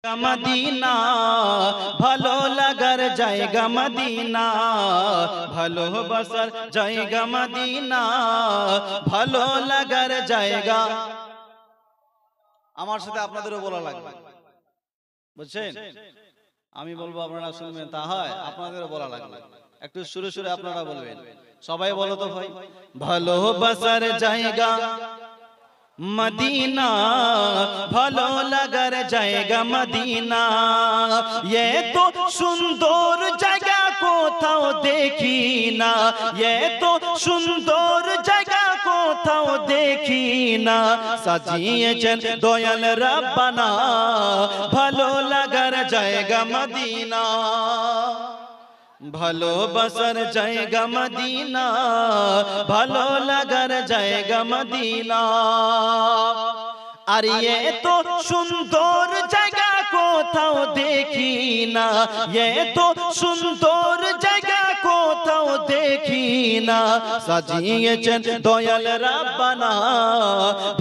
Medina ভালো লাগার জায়গা মদিনা, ভালোবাসার জায়গা মদিনা, ভালো লাগার জায়গা। আমার সাথে আপনাদেরও বলা লাগবে, বুঝছেন? আমি বলবো আপনারা শুনবেন, তা হয় আপনাদেরও বলা লাগবে। একটু সুরে সুরে আপনারা বলবেন। সবাই বলো তো ভাই, ভালোবাসার জায়গা মদিনা, ভালো লাগার জায়গা মদিনা। ये तो সুন্দর জায়গা কোথাও দেখি না, ये तो সুন্দর জায়গা কোথাও দেখি না। সাজিয়েছেন দয়াল রব্বানা, ভালো লাগার জায়গা মদিনা, ভালোবাসার জায়গা মদিনা, ভালো লাগার জায়গা মদিনা। আর ये तो সুন্দর জায়গা কোথাও দেখি না, ये तो সুন্দর জায়গা কোথাও দেখি না। সাজিয়েছেন দয়াল রব্বানা,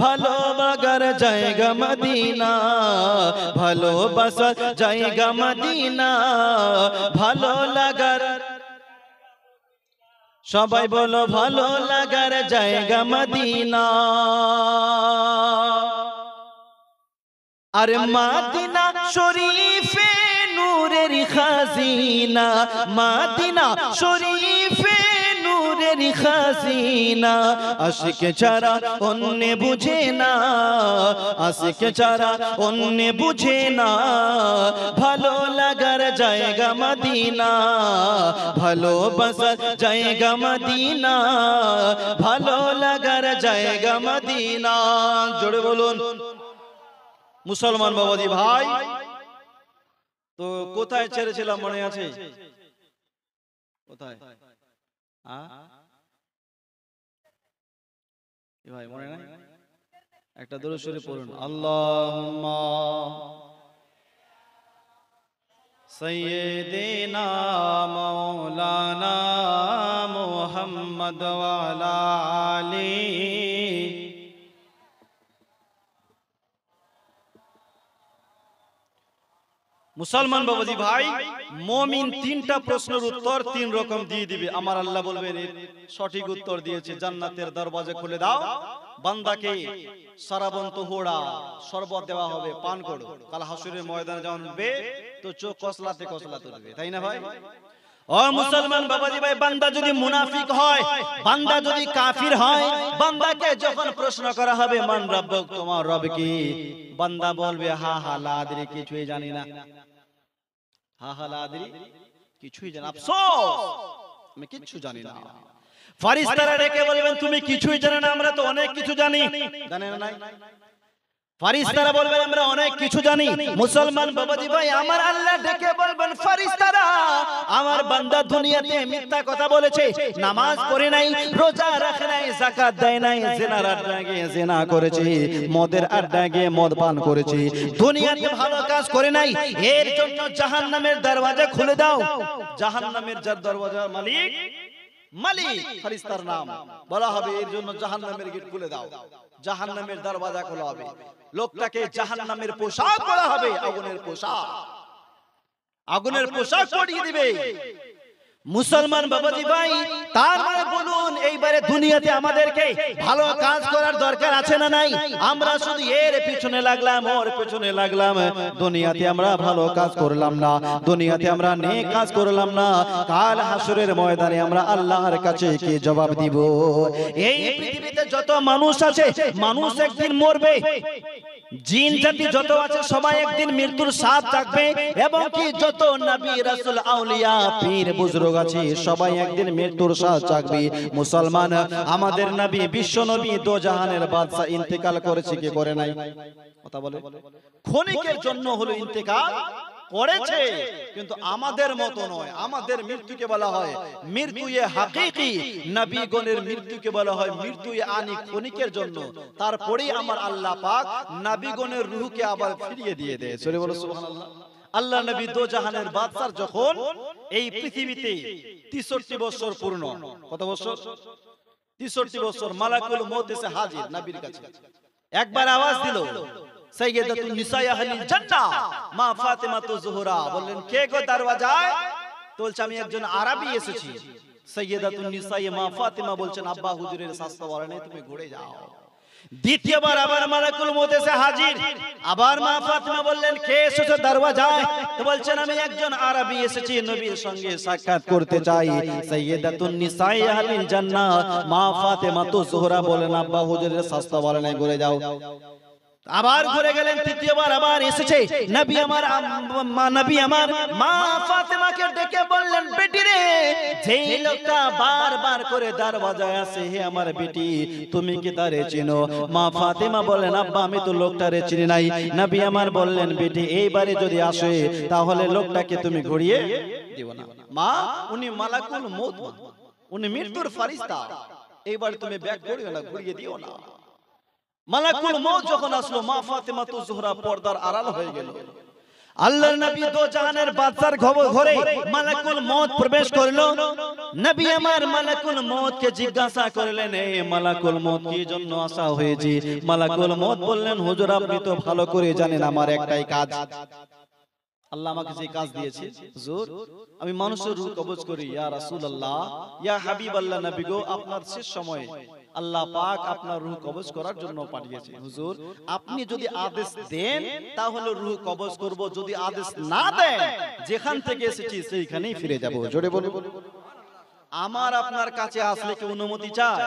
ভালো লাগার জায়গা মদিনা, ভালোবাসার জায়গা মদিনা, ভালো লাগার। সবাই বলো ভালো লাগার জায়গা মদিনা। আর মদিনা শরীফে নূরের খাজিনা, মদিনা শরীফে নূরের খাজিনা। আশিক ছাড়া অন্য বুঝে না, আশিক ছাড়া অন্য বুঝে না, ভালো লাগার জায়গা মদিনা, ভালোবাসার জায়গা মদিনা, ভালো লাগার জায়গা মদিনা। জোরে বলুন। মুসলমান বাবাজি ভাই, তো কোথায় ছেড়েছিলাম মনে আছে? কোথায় ভাই মনে নাই? একটা দরুদ শরীফ পড়ুন। আল্লাহুম্মা সাইয়্যিদিনা মাওলানা মুহাম্মদ ওয়া আলা আলি। মুসলমান বাবাজি ভাই, মুমিন তিনটা প্রশ্নের উত্তর তিন রকম দিয়ে দিবে। আমার আল্লাহ বলবেন সঠিক উত্তর দিয়েছে, জান্নাতের দরওয়াজা খুলে দাও, বান্দাকে সারাবন তোহরা শরবত দেওয়া হবে, পান করো। কাল হাসরের ময়দানে যখন উঠবে তো চোখ কসলাতে কসলাতে উঠবে, তাই না ভাই? ও মুসলমান বাবাজি ভাই, বান্দা যদি মুনাফিক হয়, বান্দা যদি কাফির হয়, বান্দাকে যখন প্রশ্ন করা হবে মান রব্বুক, তোমার রব কি? বান্দা বলবে হা হা লা আদরি, কিছুই জানি না। হা হা লা আদরি, কিছুই জানি না, আফসোস আমি কিচ্ছু জানি না। ফেরেশতারা ডেকে বলবেন তুমি কিছুই জানো না, আমরা তো অনেক কিছু জানি। জানেন না? ফেরেশতারা বলবেন আমরা অনেক কিছু জানি। মুসলমান বাবাজি ভাই, আমার আল্লাহ ডেকে বলবেন ফেরেশতারা, আমার বান্দা দুনিয়াতে মিথ্যা কথা বলেছে, নামাজ পড়ে নাই, রোজা রাখে নাই, যাকাত দেয় নাই, জিনার আড্ডায় গিয়ে জিনা করেছে, মদের আড্ডায় গিয়ে মদ পান করেছে, দুনিয়াতে ভালো কাজ করে নাই, এর জন্য জাহান্নামের দরওয়াজা খুলে দাও। জাহান্নামের যার দরওয়াজা মালিক, মালিক ফেরেশতার নাম বলা হবে, এর জন্য জাহান্নামের গেট খুলে দাও, জাহান্নামের দরওয়াজা খোলা হবে। লোকটাকে জাহান্নামের পোশাক পরা হবে, আগুনের পোশাক, আগুনের পোশাক পরিয়ে দিবে। মুসলমান বাবাজি ভাই, তার মানে বলুন এইবারে দুনিয়াতে আমাদেরকে ভালো কাজ করার দরকার আছে না নাই? আমরা শুধু এর পিছনে লাগলাম, ওর পিছনে লাগলাম, দুনিয়াতে আমরা ভালো কাজ করলাম না, দুনিয়াতে আমরা নেক কাজ করলাম না। কাল হাসরের ময়দানে আমরা আল্লাহর কাছে কি জবাব দিব? এই পৃথিবীতে যত মানুষ আছে, মানুষ একদিন মরবে, জিন জাতি যত আছে সবাই একদিন মৃত্যুর স্বাদ চাখবে, এবং কি যত নবী রাসূল আউলিয়া পীর বুজুর্গ আছে সবাই একদিন মৃত্যুর স্বাদ চাখবে। মুসলমান, আমাদের নবী বিশ্ব নবী দো জাহানের বাদশা ইন্তেকাল করেছে কি করে নাই? কথা বলে, ক্ষণিকের জন্য হলো ইন্তেকাল করেছে, কিন্তু আমাদের মতো নয়। আমাদের মৃত্যুকে বলা হয় মৃত্যুয়ে হাকিকি, নবীগণের মৃত্যুকে বলা হয় মৃত্যুয়ে আনি, ক্ষণিকের জন্য। তারপরেই আমার আল্লাহ পাক নবীগণের রূহকে আবার ফিরিয়ে দিয়ে দেয়। সরে বলো সুবহানাল্লাহ। আল্লাহ নবী দো জাহানের বাদশার যখন এই পৃথিবীতে 63 বছর পূর্ণ, কত বছর? 63 বছর, মালাকুল মউত এসে হাজির নবীর কাছে। একবার আওয়াজ দিল, সাইয়্যিদাতুন নিসাই আহলিল জান্নাহ মা ফাতেমাতুজ জোহরা বললেন কে গো দরওয়াজায়? তো বলছে আমি একজন আরবি এসেছি। সাইয়্যিদাতুন নিসাই মা ফাতেমা বলছেন আব্বা হুজুরের শাস্তা বলে নেই, তুমি ঘুরে যাও। দ্বিতীয়বার আবার মালাকুল মউত এসে হাজির। আবার মা ফাতেমা বললেন কে এসেছো দরওয়াজায়? তো বলছেন আমি একজন আরবি এসেছি, নবীর সঙ্গে সাক্ষাৎ করতে চাই। সাইয়্যিদাতুন নিসাই আহলিল জান্নাহ মা ফাতেমাতুজ জোহরা বলেন আব্বা হুজুরের শাস্তা বলে নেই, ঘুরে যাও। আবার ঘুরে গেলেন, তৃতীয়বার আবার এসেছে। নবী আমার মা ফাতেমাকে ডেকে বললেন বেটি রে, যেই লোকটা বারবার করে দরওয়াজায় আসে, হে আমার বেটি তুমি কি তারে চিনো? মা ফাতেমা বললেন আব্বা আমি তো লোকটারে চিনি নাই। নবী আমার বললেন বেটি এইবারে যদি আসে তাহলে লোকটাকে তুমি ঘুরিয়ে দিও না। মা উনি মালাকুল মউত, উনি মৃত্যুর ফেরেশতা, এইবার তুমি ব্যাক করিও না, ঘুরিয়ে দিও না। মালাকুল মউত যখন আসলো মা ফাতেমাতুজ জোহরা পর্দার আড়াল হয়ে গেল। আল্লাহর নবী দো জাহানের বাদশার ঘরে মালাকুল মউত প্রবেশ করলো। নবী আমার মালাকুল মউতকে জিজ্ঞাসা করলেন এ মালাকুল মউত কি জন্য আসা হয়েছে? মালাকুল মউত বললেন হুজুর আপনি তো ভালো করে জানেন আমার একটাই কাজ, আল্লাহ আমাকে যে কাজ দিয়েছে হুজুর আমি মানুষের রূহ কবজ করি। ইয়া রাসূলুল্লাহ ইয়া হাবিবাল্লাহ নবী গো আপনার শেষ সময়ে আল্লাহ পাক আপনার রূহ কবজ করার জন্য পাঠিয়েছে। হুজুর আপনি যদি আদেশ দেন তাহলে রূহ কবজ করব, যদি আদেশ না দেন যেখান থেকে এসেছি সেইখানেই ফিরে যাব। জোরে বলুন। আমার আপনার কাছে আসলে কি অনুমতি চায়?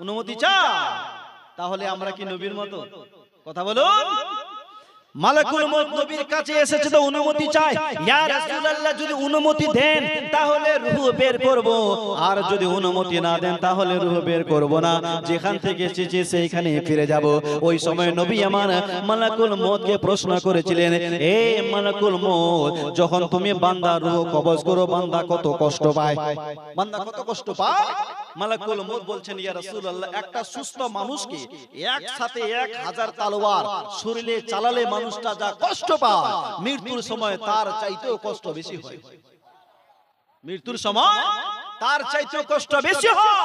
অনুমতি চায়? তাহলে আমরা কি নবীর মতো? কথা বলুন। মালাকুল মউত নবীর কাছে এসেছে তো অনুমতি চায়। ইয়া রাসূলুল্লাহ যদি অনুমতি দেন তাহলে রূহ বের করব, আর যদি অনুমতি না দেন তাহলে রূহ বের করব না, যেখান থেকে এসেছি সেইখানে ফিরে যাব। ওই সময় নবী আমার মালাকুল মউতকে প্রশ্ন করেছিলেন এ মালাকুল মউত যখন তুমি বান্দার রূহ কবজ করো বান্দা কত কষ্ট পায়? বান্দা কত কষ্ট পায়? মালাকুল মউত বলছেন ইয়া রাসূলুল্লাহ একটা সুস্থ মানুষকে একসাথে 1000 তলোয়ার শরীরে চালালে মানুষটা যা কষ্ট পায় মৃত্যুর সময় তার চাইতেও কষ্ট বেশি হয়। মৃত্যুর সময় তার চাইতেও কষ্ট বেশি হয়।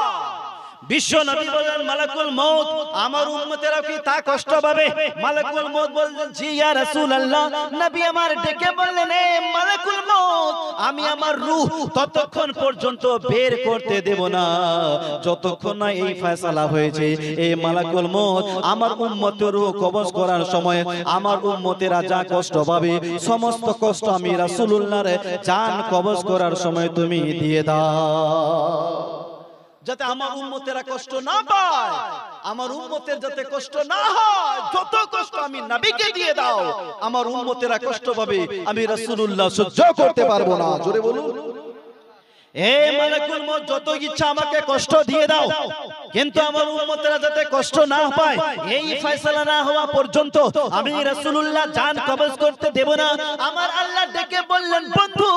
বিশ্ব নবী বলেন মালাকুল মউত আমার উম্মতেরা কি তা কষ্ট পাবে? মালাকুল মউত বললেন জি ইয়া রাসূলুল্লাহ। নবী আমার ডেকে বললেন এ মালাকুল মউত আমি আমার রূহ ততক্ষণ পর্যন্ত বের করতে দেব না যতক্ষণ না এই ফয়সালা হয়েছে। এই মালাকুল মউত আমার উম্মতের রূহ কবজ করার সময় আমার উম্মতেরা যা কষ্ট পাবে সমস্ত কষ্ট আমি রাসূলুল্লাহর জান কবজ করার সময় তুমি দিয়ে দাও, যাতে আমার উম্মতেরা কষ্ট না পায়, আমার উম্মতের যাতে কষ্ট না হয়। যত কষ্ট আমি নবীকে দিয়ে দাও, আমার উম্মতেরা কষ্ট পাবে আমি রাসূলুল্লাহ সহ্য করতে পারবো না। জোরে বলুন। এ মালাকুল মউত যত ইচ্ছা আমাকে কষ্ট দিয়ে দাও, কিন্তু আমার উম্মতেরা যাতে কষ্ট না পায় এই ফয়সালা না হওয়া পর্যন্ত আমি রাসূলুল্লাহ জান কবজ করতে দেব না। আমার আল্লাহ ডেকে বললেন বন্ধু,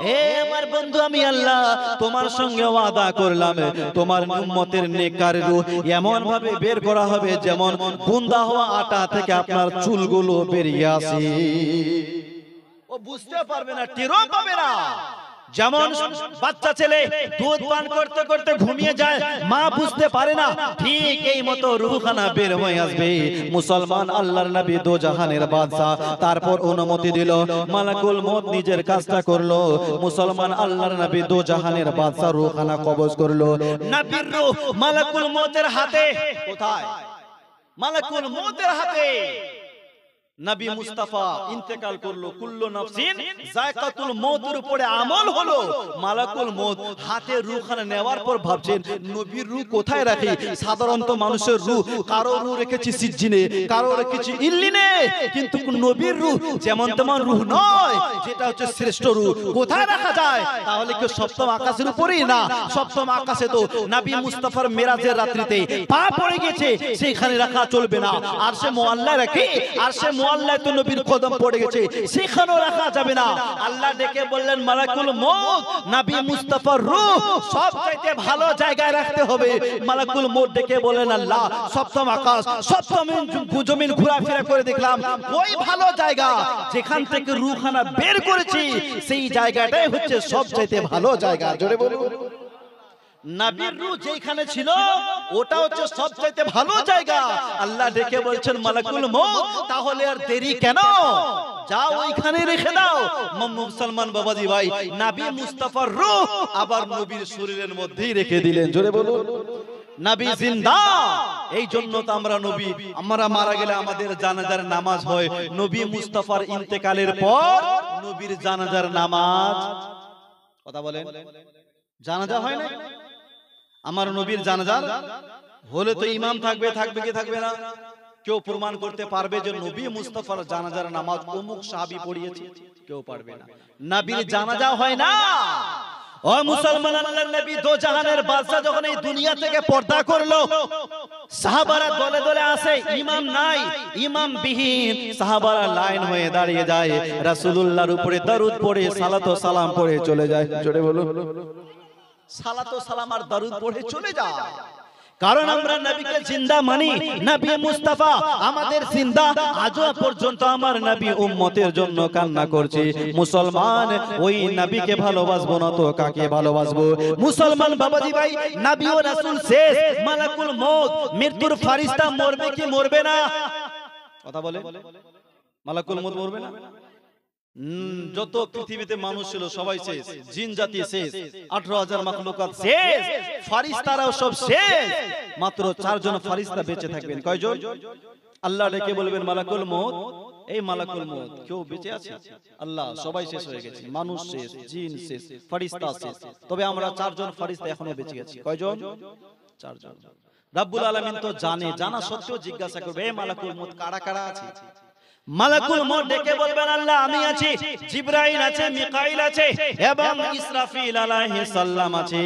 হে আমার বন্ধু আমি আল্লাহ তোমার সঙ্গে ওয়াদা করলাম তোমার উম্মতের নেককার রূহ এমন ভাবে বের করা হবে যেমন বুন্দা হওয়া আটা থেকে আপনার চুলগুলো বেরিয়ে আসে। ও বুঝতে পারবে না, টেরও পাবে না। যেমন বাচ্চা ছেলে দুধ পান করতে করতে ঘুমিয়ে যায়, মা বুঝতে পারে না, ঠিক এই মতো রূহখানা বের হয়ে আসবে। মুসলমান আল্লাহর নবী দো জাহানের বাদশা তারপর অনুমতি দিল, মালাকুল মউত নিজের কাজটা করলো। মুসলমান আল্লাহর নবী দো জাহানের বাদশা রূহখানা কবজ করলো। নবীর রূহ মালাকুল মউতের হাতে। কোথায়? মালাকুল মউতের হাতে। নবী মুস্তাফা ইন্তেকাল করলো, কুল্লু নাফসিন যায়কাতুল মউতের উপরে আমল হলো। মালাকুল মউত হাতে রূহখানা নেওয়ার পর ভাবছেন নবীর রূহ কোথায় রাখি? সাধারণত মানুষের রূহ কারো রূহ রেখেছি সিজ্জিনে, কারো রেখেছি ইল্লিনে, কিন্তু নবীর রূহ যেমন তেমন রূহ নয়, যেটা হচ্ছে শ্রেষ্ঠ রূহ। কোথায় রাখা যায়? তাহলে কি সপ্তম আকাশের উপরেই? না, সপ্তম আকাশে তো নবী মুস্তাফার মেরাজের রাত্রিতে পা পড়ে গেছে, সেইখানে রাখা চলবে না। আরশে মুআল্লায় রাখি, আরশে মুআল্লায় তো নবীর কদম পড়ে গেছে, সেখানেও রাখা যাবে না। আল্লাহ ডেকে বললেন মালাকুল মউত নবী মুস্তাফার রূহ সবচাইতে ভালো জায়গায় রাখতে হবে। মালাকুল মউত ডেকে বলেন আল্লাহ সপ্তম আকাশ সপ্তম জমিন ঘোরাফেরা করে দেখলাম, ওই ভালো জায়গা যেখান থেকে রূহখানা বের করেছি সেই জায়গাটাই হচ্ছে সবচাইতে ভালো জায়গা। জোরে বলুন। নবীর রূহ যেখানে ছিল ওটা হচ্ছে সবচাইতে ভালো জায়গা। আল্লাহ ডেকে বলছেন মালাকুল মউত, তাহলে আর দেরি কেন, যাও ওইখানে রেখে দাও। মুসলমান বাবাজি ভাই, নবী মুস্তাফার রূহ আবার নবীর শরীরের মধ্যেই রেখে দিলেন। জোরে বলুন, নবী জিন্দা। এই জন্য তো আমরা মারা গেলে আমাদের জানাজার নামাজ হয়। নবী মুস্তাফার ইন্তেকালের পর নবীর জানাজার নামাজ, কথা বলেন, জানাজা হয় না? আমার নবীর জানাজার হলে তো ইমাম থাকবে কি থাকবে না? কেউ প্রমাণ করতে পারবে যে নবী মুস্তাফার জানাজার নামাজ অমুক সাহাবী পড়িয়েছে? কেউ পারবে না। নবীর জানাজা হয় না। ও মুসলমান, আল্লাহর নবী দো জাহানের বাদশা যখন এই দুনিয়া থেকে পর্দা করলো, সাহাবারা দলে দলে আসে, ইমাম নাই, ইমাম বিহীন সাহাবারা লাইন হয়ে দাঁড়িয়ে যায়, রাসূলুল্লাহর উপরে দরুদ পড়ে সালাত ও সালাম পড়ে চলে যায়। জোরে বলুন, সালাত ও সালাম আর দরুদ পড়ে চলে যায়। কারণ আমরা নবীকে জিন্দা মানি, নবী মুস্তাফা আমাদের জিন্দা। আজও পর্যন্ত আমার নবী উম্মতের জন্য কান্না করছে। মুসলমান, ওই নবীকে ভালোবাসবো না তো কাকে ভালোবাসবো? মুসলমান বাবাজি ভাই, নবী ও রাসূল শেষ, মালাকুল মউত মৃত্যুর ফেরেশতা মরবে কি মরবে না? কথা বলে, মালাকুল মউত মরবে না? যত পৃথিবীতে মানুষ ছিল সবাই শেষ, জিন জাতি শেষ, 18,000 মাখলুকাত শেষ, ফেরেশতারাও সব শেষ, মাত্র 4 জন ফেরেশতা বেঁচে থাকবেন। কয়জন? আল্লাহ ডেকে বলবেন মালাকুল মউত, এই মালাকুল মউত কেউ বেঁচে আছে? আল্লাহ, সবাই শেষ হয়ে গেছে, মানুষ শেষ, জিন শেষ, ফেরেশতা শেষ, তবে আমরা 4 জন ফেরেশতা এখনো বেঁচে আছি। কয়জন? 4 জন। রব্বুল আলামিন তো জানে, জানা সত্ত্বেও জিজ্ঞাসা করবে, এই মালাকুল মউত কারা কারা আছে? মালাকুল মউত ডেকে বলবেন, আল্লাহ আমি আছি, জিবরাইল আছে, মিকাইল আছে এবং ইসরাফিল আলাইহিস সালাম আছে।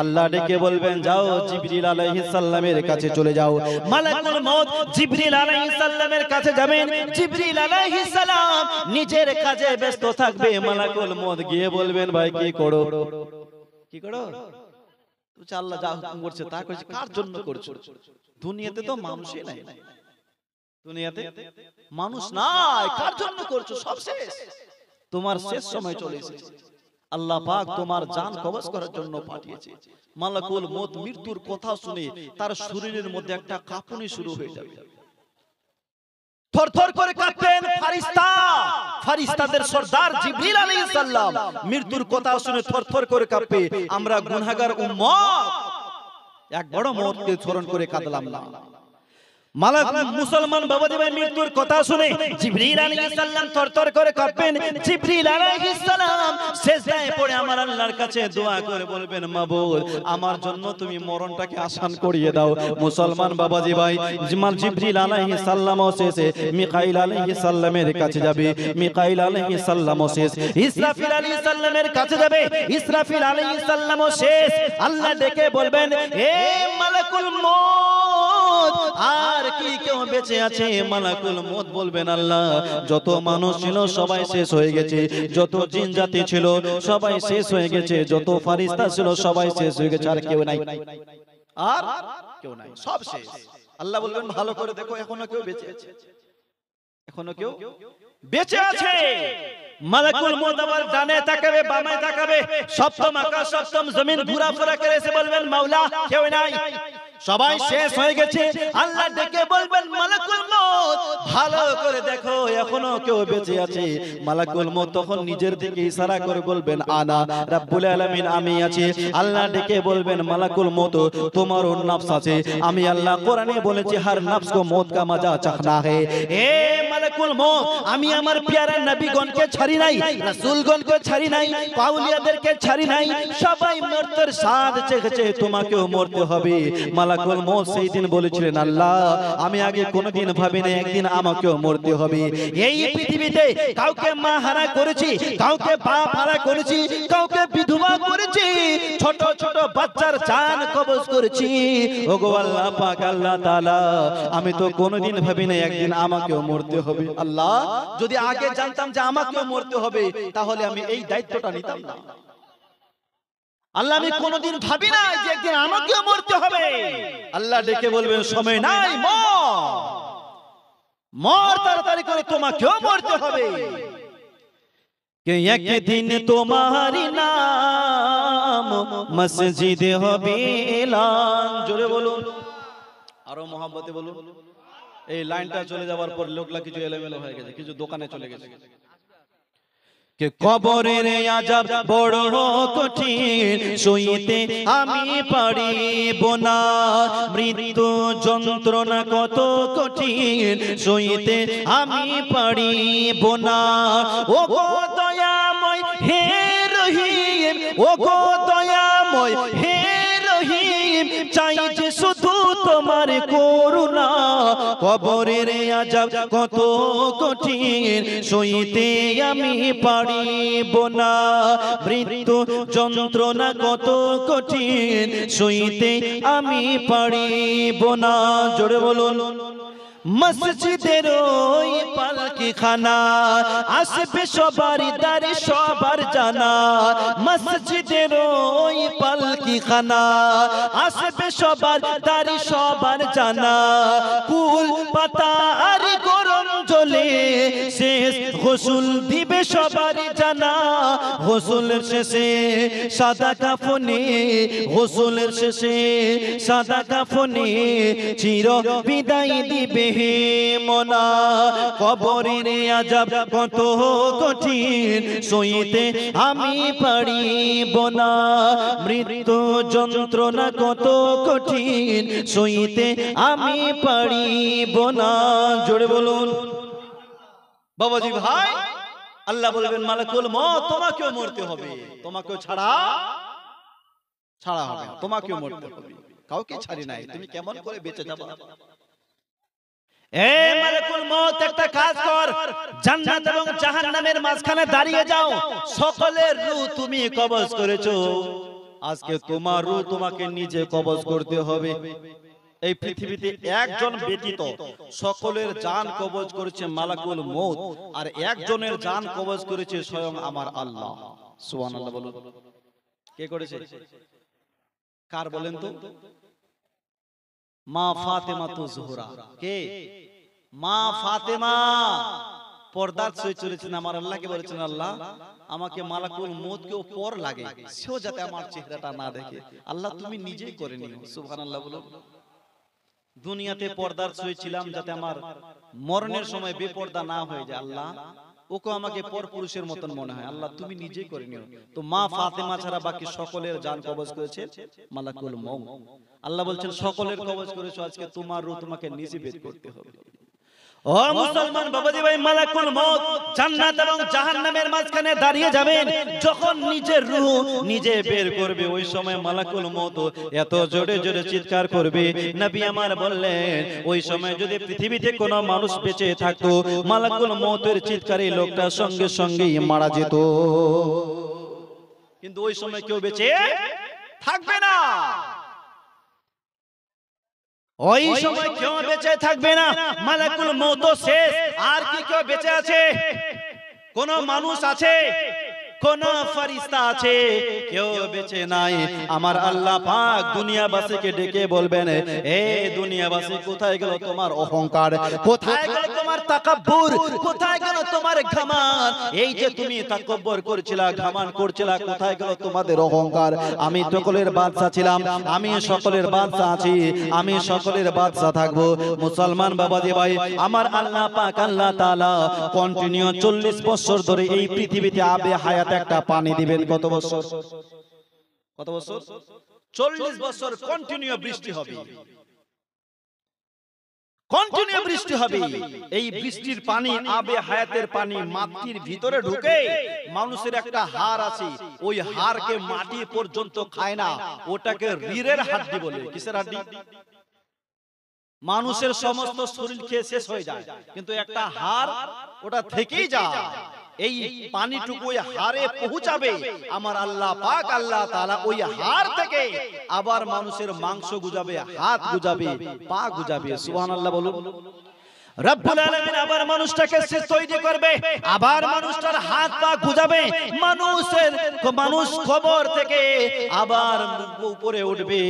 আল্লাহ ডেকে বলবেন, যাও জিবরিল আলাইহিস সালামের কাছে চলে যাও। মালাকুল মউত জিবরিল আলাইহিস সালামের কাছে যাবেন। জিবরিল আলাইহিস সালাম নিজের কাজে ব্যস্ত থাকবে। মালাকুল মউত গিয়ে বলবেন, ভাই কি করো? কি করো? তুই আল্লাহ যা হুকুম করছে তা করছে, কার জন্য করছো? দুনিয়াতে তো মানুষই নাই, দুনিয়াতে মানুষ নাই, কার জন্য করছো? সব শেষ, তোমার শেষ সময় চলে এসেছে। আল্লাহ পাক তোমার জান কবজ করার জন্য পাঠিয়েছে। মালাকুল মউত মৃত্যুর কথা শুনে তার শরীরের মধ্যে একটা কাঁপুনি শুরু হয়ে যাবে, থরথর করে কাঁপবেন ফেরেশতা। ফেরেশতাদের সরদার জিবরিল আলাইহিস সালাম মৃত্যুর কথা শুনে থরথর করে কাঁপবে। আমরা গুনাহগার উম্মত এক বড় মওতকে স্মরণ করে কাঁদলাম না। মুসলমান বাবাজি ভাই, মৃত্যুর কথা শুনে জিবরিল আলাইহিস সালাম থরথর করে কাঁপবেন। জিবরিল আলাইহিস সালাম সিজদায় পড়ে আমার আল্লাহর কাছে দোয়া করে বলবেন, মাবুদ আমার জন্য তুমি মরণটাকে আসান করিয়ে দাও। মুসলমান বাবাজি ভাই, জিবরিল আলাইহিস সালামও শেষে মিকাইল আলাইহিস সালামের কাছে যাবে। মিকাইল আলাইহিস সালামও শেষ, ইসরাফিল আলাইহিস সালামের কাছে যাবে। ইসরাফিল আলাইহিস সালামও শেষ। আল্লাহ ডেকে বলবেন, হে মালাকুল মউত, আর কি কেউ বেঁচে আছে? মালাকুল মউত বলবেন, আল্লাহ যত মানুষ ছিল সবাই শেষ হয়ে গেছে, যত জিন জাতি ছিল সবাই শেষ হয়ে গেছে, যত ফেরেশতা ছিল সবাই শেষ হয়ে গেছে, আর কেউ নাই, আর কেউ নাই, সব শেষ। আল্লাহ বলবেন, ভালো করে দেখো, এখনো কেউ বেঁচে আছে, এখনো কেউ বেঁচে আছে। মালাকুল মউত আবার ডানে তাকাবে, বামে তাকাবে, সপ্তম আকাশ সপ্তম জমিন ঘোরাফেরা করে এসে বলবেন, মাওলা কেউ নাই, সবাই শেষ হয়ে গেছে। আল্লাহ ডেকে বলবেন, মালাকুল মউত ভালো করে দেখো, এখনো কেউ বেঁচে আছে। মালাকুল মউত তখন নিজের দিকে ইশারা করে বলবেন, আনা রাব্বুল আলামিন, আমি আছি। আল্লাহ ডেকে বলবেন, মালাকুল মউত তোমারও নফস আছে, আমি আল্লাহ কোরআনে বলেছি, হর নফস কো মউত কা মজা চাখনা है। এ মালাকুল মউত, আমি আমার প্যারা নবীগণকে ছাড়ি নাই, রাসূলগণকে ছাড়ি নাই, আউলিয়াদেরকে ছাড়ি নাই, সবাই মৃত্যুর স্বাদ চেখেছে, তোমাকেও মরতে হবে। মালাকুল মউত সেই দিন বলেছিলেন, আল্লাহ আমি আগে কোনোদিন ভাবিনি একদিন আমাকেও মরতে হবে। এই পৃথিবীতে কাউকে মা হারা করেছি, কাউকে বাপ হারা করেছি, কাউকে বিধবা করেছি, ছোট ছোট বাচ্চার জান কবজ করেছি। ওগো আল্লাহ পাক, আল্লাহ তাআলা আমি তো কোনোদিন ভাবিনি একদিন আমাকেও মরতে হবে। আল্লাহ যদি আগে জানতাম যে আমাকেও মরতে হবে, তাহলে আমি এই দায়িত্বটা নিতাম না। আল্লাহ আমি কোনোদিন ভাবি না যে একদিন আমাকেও মরতে হবে। আল্লাহ ডেকে বলবেন, সময় নাই, মর তাড়াতাড়ি করে, তোমাকেও মরতে হবে। কে একদিন তোমারি নাম মসজিদে হবে এলান। জোরে বলুন। আরো মহব্বতে বলুন। এই লাইনটা চলে যাওয়ার পর লোকলা কিছু এলোমেলো হয়ে গেছে, কিছু দোকানে চলে গেছে। কে কবরের আযাব বড় কঠিন, সইতে আমি পারিব না। মৃত্যু যন্ত্রণা কত কঠিন, সইতে আমি পারিব না। ও গো দয়াময় হে রহিম, ও গো দয়াময় হে রহিম, চাই যে শুধু তোমার করুণা। কবরের আযাব কত কঠিন, সইতে আমি পারিব না। মৃত্যু যন্ত্রণা কত কঠিন, সইতে আমি পারিব না। জোরে বলুন। মসজিদের ওই পালকিখানা আসবে সবার দারে সবার জানা। মসজিদের ওই পালকিখানা আসবে সবার দারে সবার জানা। কুল পাতা আর গরম জলে শেষ গোসল দিবে সবার জানা। গোসলের শেষে সাদা কাফনে, গোসলের শেষে সাদা কাফনে চির বিদায় দিবে হে মনা। কবরের আযাব কত কঠিন, সইতে আমি পারিব না। মৃত্যু যন্ত্রণা কত কঠিন, সইতে আমি পারিব না। জোরে বলুন। বাবাজি ভাই, আল্লাহ বলবেন মালাকুল মউত তোমাকেও মরতে হবে, তোমাকেও ছাড়া হবে, তোমাকেও মরতে হবে, কাউকে ছাড়ি নাই। তুমি কেমন করে বেঁচে যাবে? এ মালাকুল মউত একটা কাজ কর, জান্নাত এবং জাহান্নামের মাঝখানে দাঁড়িয়ে যাও। সকলের রূহ তুমি কবজ করেছো, আজকে তোমার রূহ তোমাকে নিজে কবজ করতে হবে। এই পৃথিবীতে একজন ব্যতীত সকলের জান কবজ করেছে মালাকুল মউত, আর একজনের জান কবজ করেছে স্বয়ং আমার আল্লাহ। সুবহানাল্লাহ বলুন। কে করেছে? কার বলেন তো? মা ফাতেমা তু জোহরা। কে? মা ফাতেমা পর্দার সই চলেছেন আমার আল্লাহকে বলেছেন, আল্লাহ আমাকে মালাকুল মউত কেও পর লাগে, সেও যাতে আমার চেহারাটা না দেখে। আল্লাহ তুমি নিজেই করে নিও। সুবহানাল্লাহ বলুন। দুনিয়াতে পর্দার সই ছিলাম যাতে আমার মরণের সময় বেপর্দা না হয়ে যায়। আল্লাহ ওকে আমাকে পর পুরুষের মতন মনে হয়, আল্লাহ তুমি নিজেই করে নিও। তো মা ফাতেমা ছাড়া বাকি সকলের জান কবজ করেছে মালাকুল মউত। আল্লাহ বলছেন সকলের কবজ করেছো, আজকে তোমার রূহ তোমাকে নিজে বের করতে হবে। ও মুসলমান বাবাজি ভাই, মালাকুল মউত জান্নাত এবং জাহান্নামের মাঝখানে দাঁড়িয়ে যাবেন। যখন নিজের রূহ নিজে বের করবে, ওই সময় মালাকুল মউত এত জোরে জোরে চিৎকার করবে, নবী আমার বললেন ওই সময় যদি পৃথিবীতে কোনো মানুষ বেঁচে থাকতো, মালাকুল মউতের চিৎকারে লোকটা সঙ্গে সঙ্গেই মারা যেত। কিন্তু ওই সময় কেউ বেঁচে থাকবে না, ওই সময় কেউ বেঁচে থাকবে না। মালাকুল মউত শেষ। আর কি কেউ বেঁচে আছে? কোন মানুষ আছে? কোন ফেরেশতা আছে? কেউ বেঁচে নাই। আমার আল্লাহ পাক দুনিয়াবাসীকে ডেকে বলবেন, এ দুনিয়াবাসী কোথায় গেল তোমার অহংকার, কোথায় গেল তোমার তাকাব্বুর, কোথায় গেল তোমার ঘমান? এই যে তুমি তাকাব্বুর করছিলা, ঘমান করছিলা, কোথায় গেল তোমাদের অহংকার? আমি সকলের বাদশা ছিলাম, আমি সকলের বাদশা আছি, আমি সকলের বাদশা থাকবো। মুসলমান বাবাজি ভাই, আমার আল্লাহ পাক আল্লাহ তাআলা কন্টিনিউ 40 বছর ধরে এই পৃথিবীতে আবে হায়াত একটা পানি দিবেন। কত বছর? কত বছর? 40 বছর কন্টিনিউ বৃষ্টি হবে, কন্টিনিউ বৃষ্টি হবে। এই বৃষ্টির পানি আবে হায়াতের পানি মাটির ভিতরে ঢুকে মানুষের একটা হাড় আছে, ওই হাড়কে মাটি পর্যন্ত খায় না, ওটাকে রিড়ের হাড্ডি বলে। কিসের হাড্ডি? মানুষের সমস্ত শরীর খেয়ে শেষ হয়ে যায়, কিন্তু একটা হাড় ওটা থেকেই যায়। এই পানিটুকু ওই হাড়ে পৌঁছাবে, আমার আল্লাহ পাক আল্লাহ তাআলা ওই হাড় থেকে আবার মানুষের মাংস গুজাবে, হাত গুজাবে, পা গুজাবে। সুবহানাল্লাহ বলুন। রব্বুল আলামিন আবার মানুষটাকে সে তৈরি করবে, আবার মানুষটার হাত পা গুজাবে, মানুষ কবর থেকে আবার উপরে উঠবে।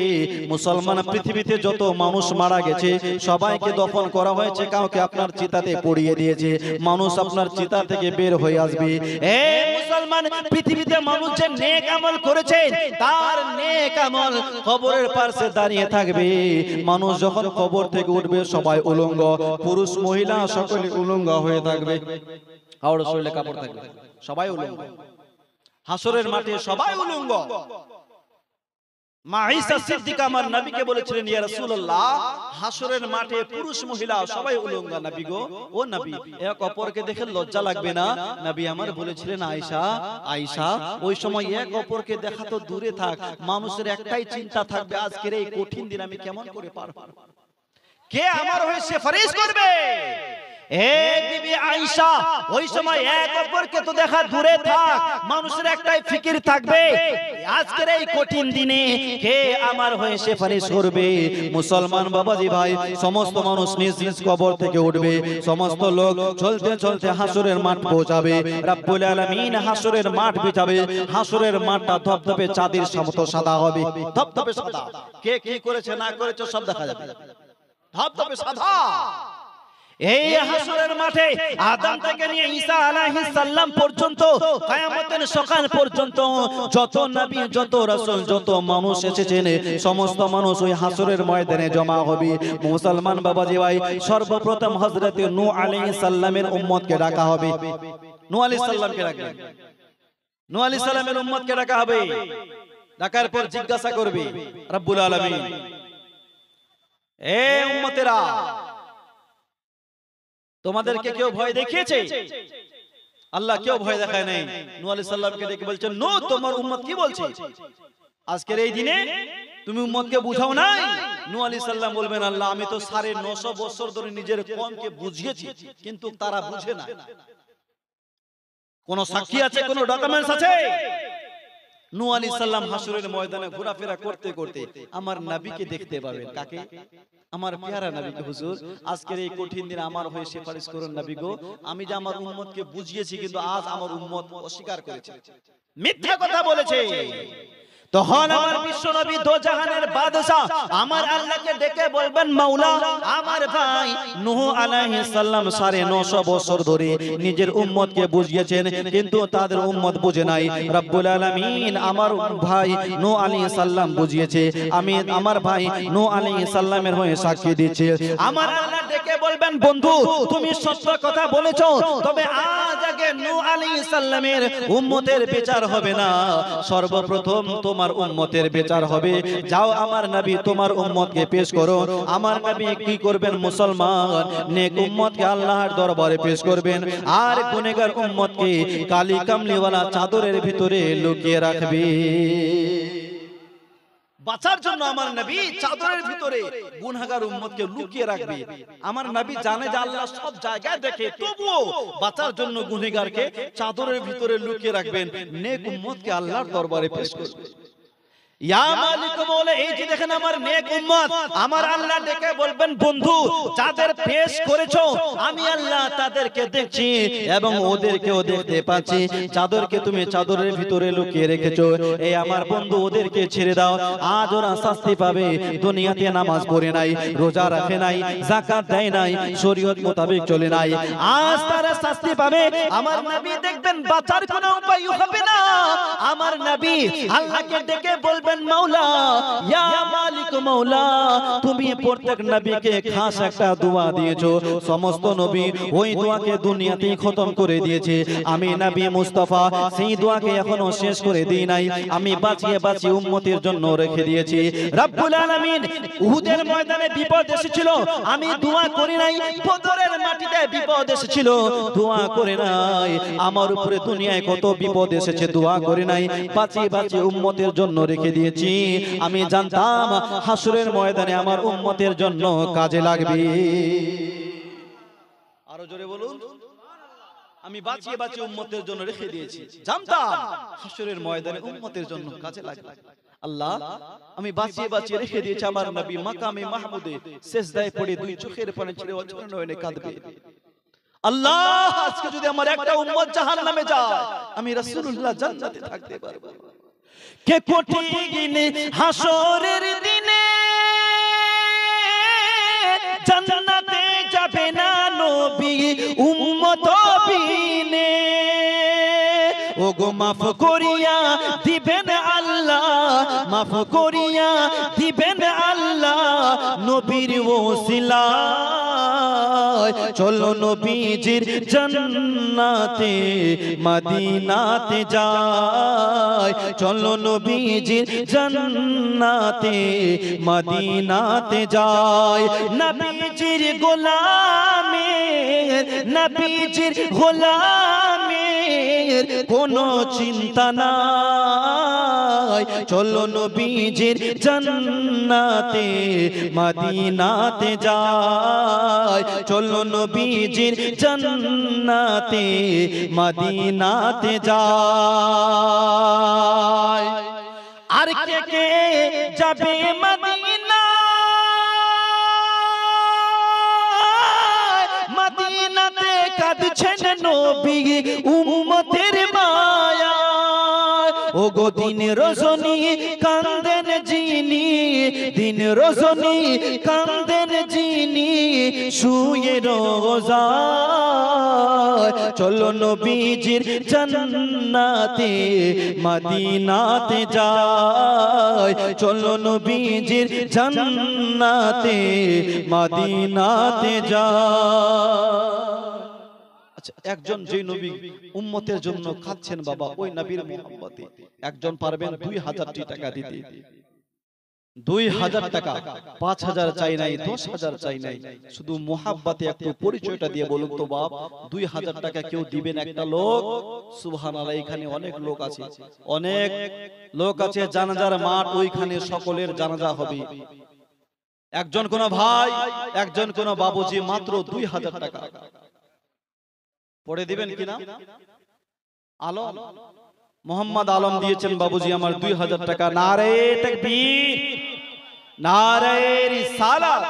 মুসলমান পৃথিবীতে যত মানুষ মারা গেছে সবাইকে দফন করা হয়েছে, কাউকে আপনার চিতাতে পড়িয়ে দিয়েছে, মানুষ আপনার চিতা থেকে বের হয়ে আসবে। এ মুসলমান, পৃথিবীতে মানুষ যে নেক আমল করেছে তার নেক আমল কবরের পাশে দাঁড়িয়ে থাকবে। মানুষ যখন কবর থেকে উঠবে সবাই উলঙ্গ, পুরুষ মহিলা সকলে উলঙ্গ হয়ে থাকবে, কারোর শরীরে কাপড় থাকবে, সবাই উলঙ্গ। হাসরের মাঠে সবাই উলঙ্গ। মা ঈসা সিদ্দিকা আমার নবীকে বলেছিলেন, ইয়া রাসূলুল্লাহ, হাসরের মাঠে পুরুষ মহিলা সবাই উলঙ্গ, নবী গো, ও নবী, এক অপরকে দেখে লজ্জা লাগবে না? নবী আমার বলেছিলেন, আয়েশা, আয়েশা, ওই সময় এক অপরকে দেখা তো দূরে থাক, মানুষের একটাই চিন্তা থাকবে, আজকের এই কঠিন দিন আমি কেমন করে পার করব, কে আমার হয়ে সুপারিশ করবে। এ বিবি আয়েশা, ওই সময় এক অপরকে তো দেখা দূরে থাক, মানুষের একটাই ফিকির থাকবে, আজকের এই কঠিন দিনে কে আমার হয়ে সুপারিশ করবে। মুসলমান বাবাজি ভাই, সমস্ত মানুষ নিজ নিজ কবর থেকে উঠবে, সমস্ত লোক চলতে চলতে হাসরের মাঠ পৌঁছাবে। রব্বুল আলামিন হাসরের মাঠ বিছাবে, হাসরের মাঠটা ধবধবে চাঁদের মতো সাদা হবে, ধবধবে সাদা। কে কি করেছে না করেছে সব দেখা যাবে, ধবধবে সাদা। এই হাসরের মাঠে আদম থেকে নিয়ে ঈসা আলাইহিস সালাম পর্যন্ত, কিয়ামতের সকাল পর্যন্ত যত নবী, যত রাসূল, যত মানুষ এসেছেন, সমস্ত মানুষ ওই হাসরের ময়দানে জমা হবে। মুসলমান বাবাজি ভাই, সর্বপ্রথম হযরত নূহ আলাইহিস সালামের উম্মতকে ডাকা হবে। নূহ আলাইহিস সালামকে ডাকবেন, নূহ আলাইহিস সালামের উম্মতকে ডাকা হবে। ডাকার পর জিজ্ঞাসা করবে রব্বুল আলামিন, এ উম্মতেরা, তোমাদেরকে কেউ ভয় দেখিয়েছে? আল্লাহ কেউ ভয় দেখায় নাই। নূহ আলাইহিস সালামকে ডেকে বলছেন, নূহ, তোমার উম্মত কি বলছে? আজকের এই দিনে তুমি উম্মতকে বুঝাও নাই? নূহ আলাইহিস সালাম বলবেন, আল্লাহ, আমি তো 950 বছর ধরে নিজের কওমকে বুঝিয়েছি, কিন্তু তারা বুঝে না। কোন সাক্ষী আছে? কোন ডকুমেন্টস আছে? নূহ আলাইহিস সালাম হাসরের ময়দানে ঘোরাফেরা করতে করতে আমার নবীকে দেখতে পাবেন। কাকে? আমার প্যারা নবীকে। হুজুর, আজকের এই কঠিন দিনে আমার হয়ে সুপারিশ করুন নবী গো, আমি যে আমার উম্মতকে বুঝিয়েছি, কিন্তু আজ আমার উম্মত অস্বীকার করেছে, মিথ্যা কথা বলেছে। তখন আমার বিশ্ব নবী দোজাহানের বাদশা আমার আল্লাহকে ডেকে বলবেন, মাওলা, আমার ভাই নূহ আলাইহিস সালাম 950 বছর ধরে নিজের উম্মতকে বুঝিয়েছেন, কিন্তু তাদের উম্মত বুঝে নাই। রব্বুল আলামিন আমার ভাই নূহ আলাইহিস সালাম বুঝিয়েছে, আমি আমার ভাই নূহ আলাইহিস সালামের হয়ে সাক্ষী দিচ্ছি। আমার আল্লাহ ডেকে বলবেন, বন্ধু, তুমি সত্য কথা বলেছো, তবে আজ আগে নূহ আলাইহিস সালামের উম্মতের বিচার হবে না, সর্বপ্রথম তোমার উম্মতের বিচার হবে। যাও আমার নবী তোমার উম্মতকে পেশ করো। আমার নবী কি করবেন? মুসলমান নেক উম্মতকে আল্লাহর দরবারে পেশ করবেন, আর গুনাহগার উম্মতকে কালি কামলিওয়ালা চাদরের ভিতরে লুকিয়ে রাখবে। বাঁচার জন্য আমার নবী চাদরের ভিতরে গুনাহগার উম্মতকে লুকিয়ে রাখবে। আমার নবী জানে যে আল্লাহ সব জায়গায় দেখে, তবুও বাঁচার জন্য গুনাহগারকে চাদরের ভিতরে লুকিয়ে রাখবেন, নেক উম্মতকে আল্লাহর দরবারে পেশ করবেন। ইয়া মালিক মওলা, এই যে দেখেন আমার নেক উম্মত, আমার আল্লাহ ডেকে বলবেন, বন্ধু, যাদের পেশ করেছো আমি আল্লাহ তাদেরকে দেখছি এবং ওদেরকেও দেখতে পাচ্ছি। চাদরকে তুমি চাদরের ভিতরে লুকিয়ে রেখেছো, এই আমার বন্ধু ওদেরকে ছেড়ে দাও। আজ ওরা শাস্তি পাবে, দুনিয়াতে নামাজ পড়ে নাই, রোজা রাখে নাই, যাকাত দেয় নাই, শরীয়ত মোতাবেক চলে নাই, আজ তারা শাস্তি পাবে। আমার নবী দেখবেন বাঁচার কোনো উপায় হবে না। আমার নবী আল্লাহকে ডেকে বলবেন, মাওলা, ইয়া মালিক মাওলা, তুমি প্রত্যেক নবীকে খাস একটা দোয়া দিয়েছো, সমস্ত নবী ওই দোয়াকে দুনিয়াতেই খতম করে দিয়েছে, আমি নবী মুস্তাফা সেই দোয়াকে এখনো শেষ করে দিই নাই, আমি বাঁচিয়ে বাঁচিয়ে উম্মতের জন্য রেখে দিয়েছি। রব্বুল আলামিন উহুদের ময়দানে বিপদ এসেছিল, আমি দোয়া করি নাই। বদরের মাটিতে বিপদ এসেছিল, দোয়া করে নাই। আমার উপরে দুনিয়ায় কত বিপদ এসেছে, দোয়া করে নাই, বাঁচিয়ে বাঁচিয়ে উম্মতের জন্য রেখে দিয়েছি। আমি জানতাম হাসরের ময়দানে আমার উম্মতের জন্য কাজে লাগবে। আরো জোরে বলুন। আমি বাঁচিয়ে বাঁচিয়ে উম্মতের জন্য রেখে দিয়েছি, জানতাম হাসরের ময়দানে উম্মতের জন্য কাজে লাগবে। আল্লাহ আমি বাঁচিয়ে বাঁচিয়ে রেখে দিয়েছি আমার নবী মাকামে মাহমুদে সিজদায় পড়ে দুই চোখের পানি ছেড়ে অঝর নয়নে কাঁদবে। আল্লাহ আজকে যদি আমার একটা উম্মত জাহান্নামে যায়, আমি রাসূলুল্লাহ জান্নাতে থাকতে পারবো। কে কঠিন হাসরের দিনে জান্নাতে যাবে না নবী উম্মত বিনে, ওগো মাফ করিয়া দিবেন আল্লাহ, মাফ করিয়া দিবেন আল্লাহ নবীর ওসিলায়। চলো নবীজির জান্নাতে মদিনাতে যাই, চলো নবীজির জান্নাতে মদিনাতে যাই। নবীজির গোলামের, নবীজির গোলামের কোনো চিন্তা নাই, চলো নবীজির জান্নাতে মদিনাতে যাই, চলো নবীজির জান্নাতে মদিনাতে যাই। আর কে কে যাবে মদিনা, মদিনাতে কাঁদছেন নবী উম্মতের মায়া, ওগো দিন রজনী কান্দেন যিনি, দিন রজনী কান্দেন যিনি শুয়ে রোজায়। চলো নবীজির জান্নাতে মদিনাতে যাই, চলো নবীজির জান্নাতে মদিনাতে যাই। আচ্ছা, একজন যে নবী উম্মতের জন্য কাঁদছেন বাবা, ওই নবীর মুহাব্বতে একজন পারবেন 2000টি টাকা দিতে? 2000 টাকা, 5000 চাই নাই, 10000 চাই নাই, শুধু মুহাব্বতে একটু পরিচয়টা দিয়ে বলুন তো বাপ, 2000 টাকা কেউ দিবেন একটা লোক? সুবহানাল্লাহ, এখানে অনেক লোক আছে, অনেক লোক আছে, জানাজার মাঠ ওইখানে সকলের জানাজা হবে। একজন কোন ভাই, একজন কোন বাবুজি মাত্র 2000 টাকা পড়ে দিবেন কিনা? আলম মোহাম্মদ আলম দিয়েছেন বাবুজি আমার 2000 টাকা। নারে তাকবীর, नारे रिसालत,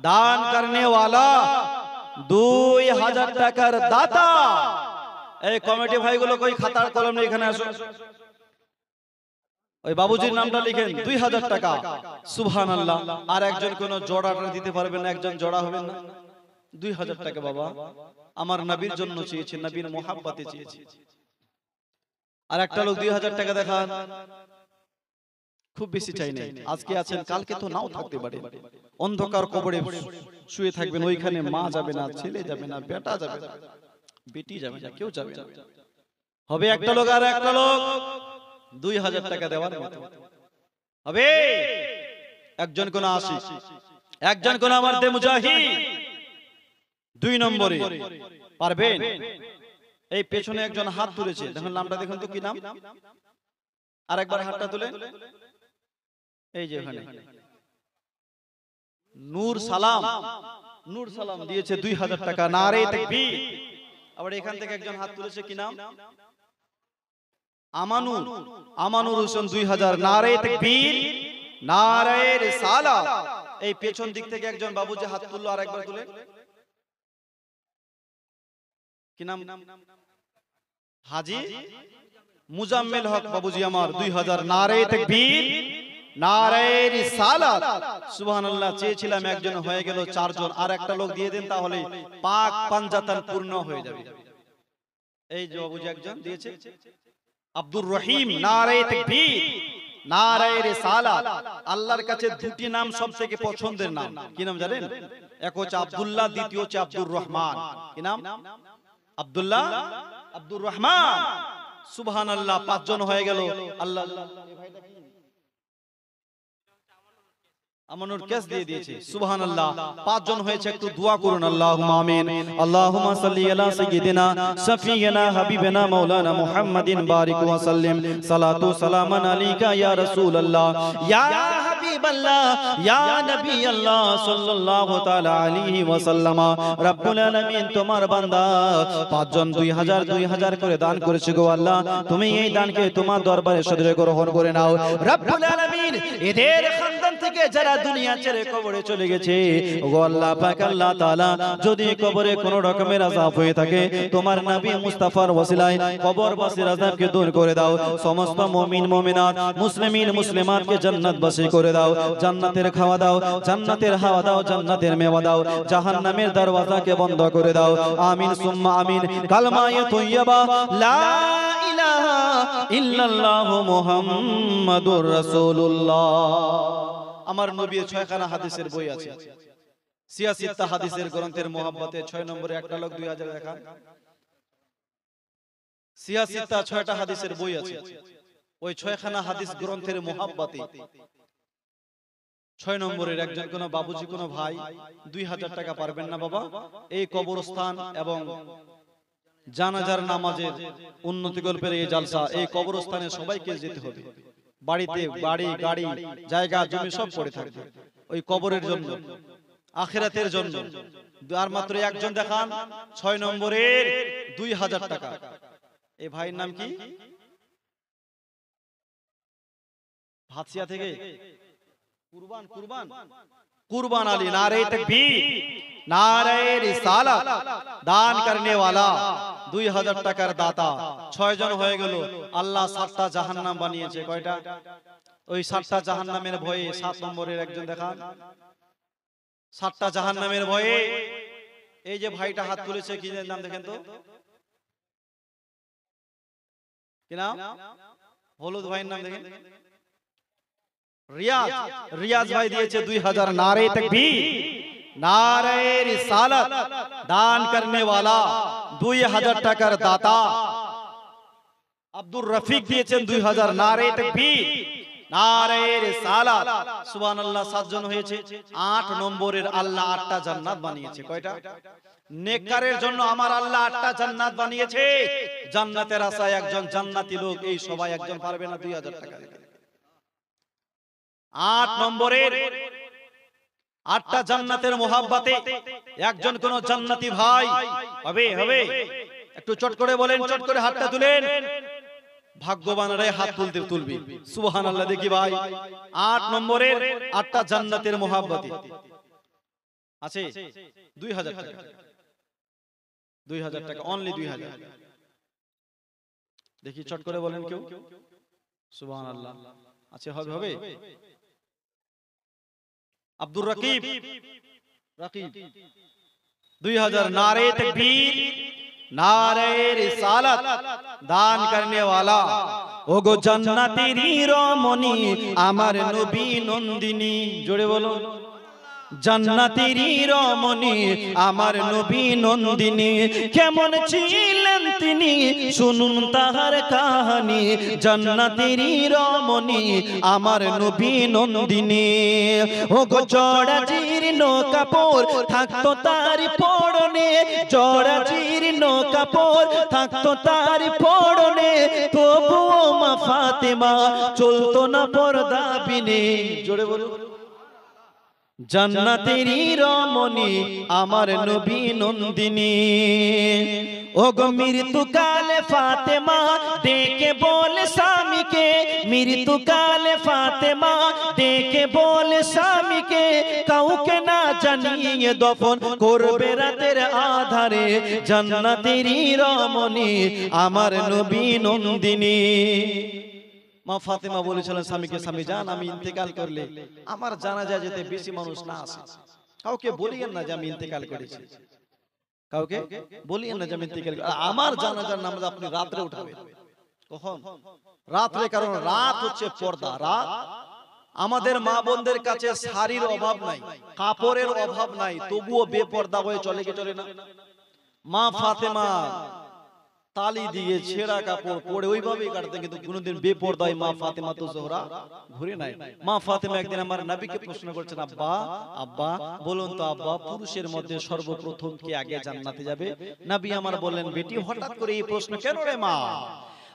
दान करने वाला 2000 টাকার দাতা। এই কমিটি ভাইগুলো কই খাতার কলম নিয়ে এখানে আসো, ওই বাবুজির নামটা লিখেন 2000 টাকা। সুবহানাল্লাহ। আর একজন কোন জোড়াটা দিতে পারবেন না? একজন জোড়া হবেন না? 2000 টাকা বাবা আমার নবীর জন্য চেয়েছে, নবীর মোহাব্বতে চেয়েছে। আর একটা লোক 2000 টাকা দেখান, খুব বেশি চাই নাই, আজকে আছেন কালকে তো নাও থাকতে পারে, অন্ধকার কবরে শুয়ে থাকবেন, ওইখানে মা যাবে না, ছেলে যাবে না, বেটা যাবে না, বেটি যাবে না, কেউ যাবে না। হবে একটা লোক, আর একটা লোক 2000 টাকা দেওয়ার মতো হবে। একজন কোন আশিক, একজন কোন আমার দে মুজাহিদ। 2 নম্বরে পারবেন? এই পেছনে একজন হাত তুলেছে, দেখুন নামটা দেখুন তো কি নাম, আর একবার হাতটা তুলে, এই যে ওখানে নূর সালাম, নূর সালাম দিয়েছে 2000 টাকা। নারে তাকবীর। আবার এখান থেকে একজন হাত তুলেছে, কি নাম? আমানুর, আমানুর হোসেন 2000। নারে তাকবীর, নারে রিসালাত। এই পেছন দিক থেকে একজন বাবুজি হাত তুললো, আর একবার তুলে, কি নাম? হাজী মুজাম্মিল হক বাবুজি আমার 2000। নারে তাকবীর, নারে রিসালাত। সুবহানাল্লাহ। চেয়েছিলাম একজন, হয়ে গেল 4 জন, আর একটা লোক দিয়ে দেন তাহলে পাক পাঞ্জাতন পূর্ণ হয়ে যাবে। এই যে বাবুজি একজন দিয়েছে, আব্দুর রহিম। নারে তাকবীর, নারে রিসালাত। আল্লাহর কাছে 2টি নাম সবথেকে পছন্দের নাম, কি নাম জানেন? এক হচ্ছে আব্দুল্লাহ, দ্বিতীয় হচ্ছে আব্দুর রহমান। কি নাম? আব্দুল্লাহ, আব্দুর রহমান। সুবহানাল্লাহ। 5 জন হয়ে গেল। আল্লাহ আমানুর কেস দিয়ে দিয়েছে। সুবহানাল্লাহ। 5 জন হয়েছে, একটু দোয়া করুন। আল্লাহুম্মা আমিন। আল্লাহুম্মা সাল্লি আলা সাইয়্যিদিনা শাফিয়িনা হাবিবিনা মাওলানা মুহাম্মাদিন বারিক ওয়া সাল্লিম। সালাতু সালামান আলাইকা ইয়া রাসূলুল্লাহ ইয়া হাবিবাল্লাহ ইয়া নবী আল্লাহ সাল্লাল্লাহু তাআলা আলাইহি ওয়াসাল্লাম রব্বুল আলামিন তোমার বান্দা পাঁচজন 2000 করে দান করেছে গো আল্লাহ তুমি এই দানকে তোমার দরবারে সদরে গ্রহণ করে নাও রব্বুল আলামিন এদের খানদান থেকে যারা দুনিয়া ছেড়ে কবরে চলে গেছে ওগো আল্লাহ পাক আল্লাহ তাআলা যদি কবরে কোনো রকমের আযাব হয়ে থাকে তোমার নবী মুস্তাফার ওসিলায় কবরবাসীর আযাবকে দূর করে দাও সমস্ত মুমিন মুমিনাত মুসলিমিন মুসলিমাতকে জান্নাতবাসী করে দাও জান্নাতের খাওয়া দাও জান্নাতের হাওয়া দাও জান্নাতের মেওয়া দাও জাহান্নামের দরওয়াজাকে বন্ধ করে দাও আমিন সুম্মা আমিন কালমায়ে তৈয়বা লা ইলাহা ইল্লাল্লাহ মুহাম্মাদুর রাসূলুল্লাহ আমার নবীর 6 খানা হাদিসের বই আছে সিয়াসিত্তা হাদিসের গ্রন্থের মোহাব্বতে 6 নম্বরে একটা লোক 2000 দেখান সিয়াসিত্তা 6টা হাদিসের বই আছে ওই 6 খানা হাদিস গ্রন্থের মোহাব্বতে 6 নম্বরের একজন কোন বাবুজি কোন ভাই 2000 টাকা পারবেন না বাবা এই কবরস্থান এবং জানাজার নামাজের উন্নতি গল্পের এই জালসা এই কবরস্থানে সবাইকে যেতে হবে বাড়িতে বাড়ি গাড়ি জায়গা জমি সব পড়ে থাকবে ওই কবরের জন্য আখিরাতের জন্য আর মাত্র একজন দেখান 6 নম্বরের 2000 টাকা এই ভাইয়ের নাম কি ভাতসিয়া থেকে कुर्बान अली नारे तकबीर नारे रिसालत दान करने वाला 2000 টাকার দাতা 6 জন হয়ে গেল আল্লাহ 7টা জাহান্নাম বানিয়েছে কয়টা ওই 7টা জাহান্নামের ভয়ে 7 নম্বরের একজন দেখান 7টা জাহান্নামের ভয়ে এই যে ভাইটা হাত তুলেছে কি নাম দেখেন তো কি নাম হলুদ ভাইয়ের নাম দেখেন रियाज भाई दिए 2000 नारे तकबीर नारे रिसालत दान करने वाला 2000 টাকার দাতা আব্দুর রফিক দিয়েছেন 2000 নারে তকবীর নারে রিসালাত সুবহানাল্লাহ 7 জন হয়েছে 8 নম্বরের আল্লাহ 8টা জান্নাত বানিয়েছে কয়টা নেককারের জন্য আমার আল্লাহ 8টা জান্নাত বানিয়েছে জান্নাতের আশায় একজন জান্নাতি লোক এই সবাই একজন পারবে না 2000 টাকা 8 নম্বরের 8টা জান্নাতের মোহাব্বতে একজন কোন জান্নাতি ভাই হবে একটু চট করে বলেন চট করে হাতটা তুলেন ভাগ্যবানরা হাত তুলবি সুবহানাল্লাহ দেখি ভাই 8 নম্বরের 8টা জান্নাতের মোহাব্বতে আছে 2000 টাকা 2000 টাকা অনলি 2000 দেখি চট করে বলেন কেউ সুবহানাল্লাহ আছে হবে अब्दुल रकीब 2000 नारे तकबीर नारे रिसालत दान करने वाला ओगो जन्नतेरी रमणी आमार नबी नंदिनी जोड़े बोलो জান্নাতেরই রমণী আমার নবী নন্দিনী কেমন ছিলেন তিনি শুনুন তাহার কাহিনী জান্নাতেরই রমণী আমার নবী নন্দিনী ওগো জড়া জীর্ণ কাপড় থাকতো তার পরনে জড়া জীর্ণ কাপড় থাকতো তার পরনে তবুও মা ফাতেমা চলতো না পর্দা বিনে জোরে বলো জান্নাতেরই রমণী আমার নবী নন্দিনী ওগো মৃত্যুকালে ফাতেমা ডেকে বলে স্বামীকে মৃত্যুকালে ফাতেমা ডেকে বলে স্বামীকে কাউকে না জানিয়ে দফন করবে রাতের আধারে জান্নাতেরই রমণী আমার নবী নন্দিনী মা ফাতেমা বলেছিলেন স্বামীকে স্বামী জান আমি ইন্তেকাল করলে আমার জানাজা যেতে বেশি মানুষ না আসে কাউকে বলিয়েন না যে আমি ইন্তেকাল করেছি কাউকে বলিয়েন না যে আমি ইন্তেকাল আমার জানাজার নামাজ আপনি রাতে উঠাবেন কখন রাতে কারণ রাত হচ্ছে পর্দা রাত আমাদের মা বোনদের কাছে শাড়ির অভাব নাই কাপড়ের অভাব নাই তবুও বেপর্দা হয়ে চলে না মা ফাতেমা তালি দিয়ে ছেঁড়া কাপড় পরে ওইভাবেই কাটতেন কিন্তু কোনোদিন বেপরদায় মা ফাতেমা তো জোহরা ঘুরে নাই মা ফাতেমা একদিন আমার নবীকে প্রশ্ন করছেন আব্বা আব্বা বলুন তো আব্বা পুরুষের মধ্যে সর্বপ্রথম কে আগে জান্নাতে যাবে নবী আমার বললেন বেটি হঠাৎ করে এই প্রশ্ন কেন রে মা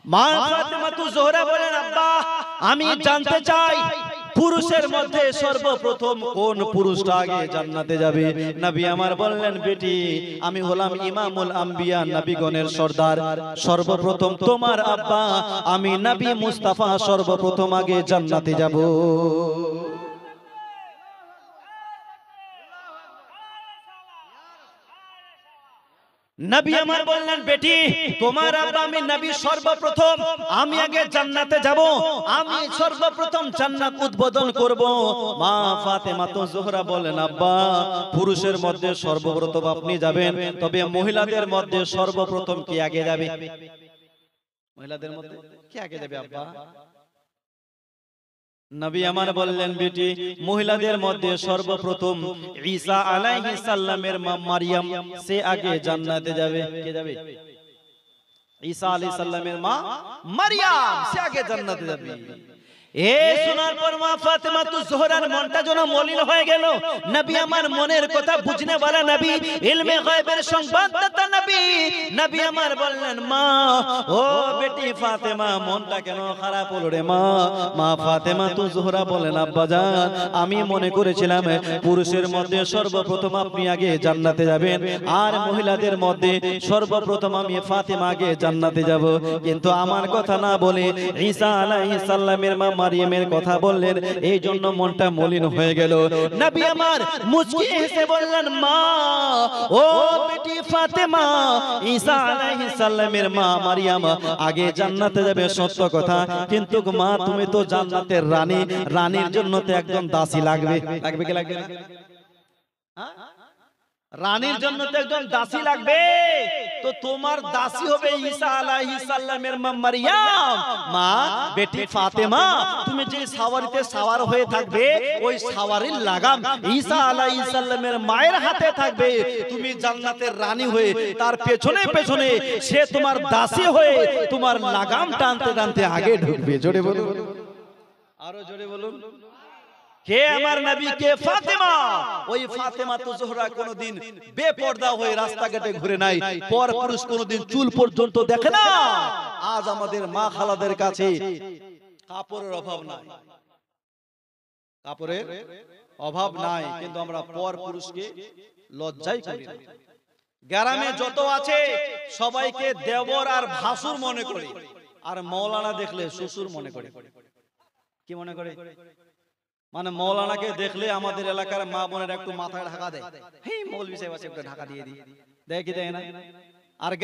মা ফাতেমা তো জোহরা বলেন আব্বা আমি জানতে চাই পুরুষের মধ্যে সর্বপ্রথম কোন পুরুষটা আগে জান্নাতে যাবে? নবী আমার বললেন, বেটি আমি হলাম ইমামুল আম্বিয়া, নবীগণের সর্দার। সর্বপ্রথম তোমার আব্বা আমি নবী মুস্তাফা সর্বপ্রথম আগে জান্নাতে যাব। নবী আমার বললেন, বেটি তোমার আব্বা আমি নবী সর্বপ্রথম আমি আগে জান্নাতে যাব, আমি সর্বপ্রথম জান্নাত উদ্বোধন করব। মা ফাতেমা তো জোহরা বলেন, আব্বা পুরুষের মধ্যে সর্বপ্রথম আপনি যাবেন, তবে মহিলাদের মধ্যে সর্বপ্রথম কে আগে যাবে? মহিলাদের মধ্যে কে আগে যাবে আব্বা? নবী আমার বললেন, বেটি মহিলাদের মধ্যে সর্বপ্রথম ঈসা আলাইহিস সালামের মা মারিয়াম সে আগে জান্নাতে যাবে। কে যাবে? ঈসা আলাইহিস সালামের মা মারিয়াম সে আগে জান্নাতে যাবে। এ শোনার পর মা ফাতেমা তো জোহরার মনটা যেন মলিন হয়ে গেল। নবী আমার মনের কথা বুঝনে वाला নবী, ইলমে গায়বের সংবাদদাতা নবী। নবী আমার বললেন, মা ও বেটি ফাতেমা মনটা কেন খারাপ হলো রে মা? মা ফাতেমা তো জোহরা বলেন, আব্বা জান আমি মনে করেছিলাম পুরুষের মধ্যে সর্বপ্রথম আপনি আগে জান্নাতে যাবেন, আর মহিলাদের মধ্যে সর্বপ্রথম আমি ফাতেমা আগে জান্নাতে যাব। কিন্তু আমার কথা না বলে ঈসা আলাইহিস সালামের মা মারিয়ামের কথা বললেন, এই জন্য মনটা মলিন হয়ে গেল। নবী আমার মুচকি হেসে বললেন, মা ও বেটি ফাতেমা ঈসা আলাইহিস সালামের মা মারিয়াম আগে জান্নাতে যাবে সত্য কথা, কিন্তু মা তুমি তো জান্নাতের রানী, রানীর জন্য তো একজন দাসী লাগবে। লাগবে কি লাগবে না? হ্যাঁ, রানীর জন্য তো একজন দাসী লাগবে। তো তোমার দাসী হবে ঈসা আলাইহিস সালামের মা মারিয়াম। মা বেটি ফাতেমা তুমি যে সাওয়ারিতে সাওয়ার হয়ে থাকবে, ওই সাওয়ারির লাগাম ঈসা আলাইহিস সালামের মায়ের হাতে থাকবে। তুমি জান্নাতের রানী হয়ে তার পেছনে পেছনে সে তোমার দাসী হয়ে তোমার লাগাম টানতে টানতে আগে ঢুকবে। জোরে বলুন, আরো জোরে বলুন। কে আমার নবী? কে? ফাতেমা। ওই ফাতেমা তো জোহরা কোনদিন বেপর্দা হয়ে রাস্তাঘাটে ঘুরে নাই, পর পুরুষ কোনদিন চুল পর্যন্ত দেখে না। আজ আমাদের মা খালাদের কাছে কাপড়ের অভাব নাই, কাপড়ের অভাব নাই, কিন্তু আমরা পর পুরুষকে লজ্জাই করি না। গ্রামে যত আছে সবাইকে দেবর আর ভাসুর মনে করে, আর মৌলানা দেখলে শ্বশুর মনে করে। কি মনে করে? মানে মৌলানাকে দেখলে আমাদের এলাকার মা বোনের একটু মাথায় ঢাকা দেয়, এই মৌলভী সাহেব আছে একটু ঢাকা দিয়ে দিই, দেয় কি দেয় না? আর